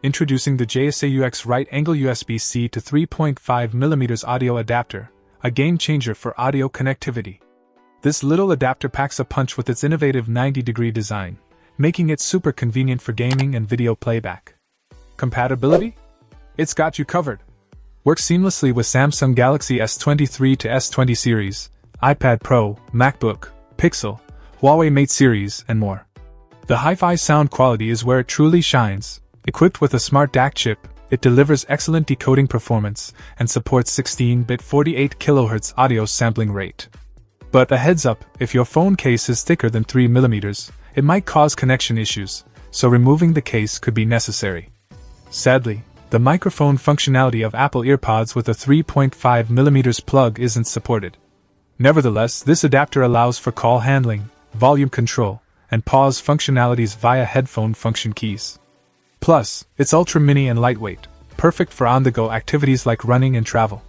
Introducing the JSAUX right-angle USB-C to 3.5mm audio adapter, a game-changer for audio connectivity. This little adapter packs a punch with its innovative 90-degree design, making it super convenient for gaming and video playback. Compatibility? It's got you covered. Works seamlessly with Samsung Galaxy S23 to S20 series, iPad Pro, MacBook, Pixel, Huawei Mate series, and more. The hi-fi sound quality is where it truly shines. Equipped with a smart DAC chip, it delivers excellent decoding performance and supports 16-bit 48 kHz audio sampling rate. But a heads up, if your phone case is thicker than 3mm, it might cause connection issues, so removing the case could be necessary. Sadly, the microphone functionality of Apple EarPods with a 3.5mm plug isn't supported. Nevertheless, this adapter allows for call handling, volume control, and pause functionalities via headphone function keys. Plus, it's ultra mini and lightweight, perfect for on-the-go activities like running and travel.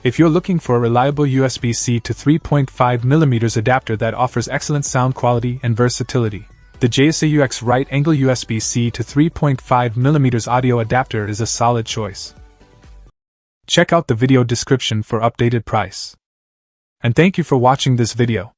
If you're looking for a reliable USB-C to 3.5mm adapter that offers excellent sound quality and versatility, the JSAUX right-angle USB-C to 3.5mm audio adapter is a solid choice. Check out the video description for updated price. And thank you for watching this video.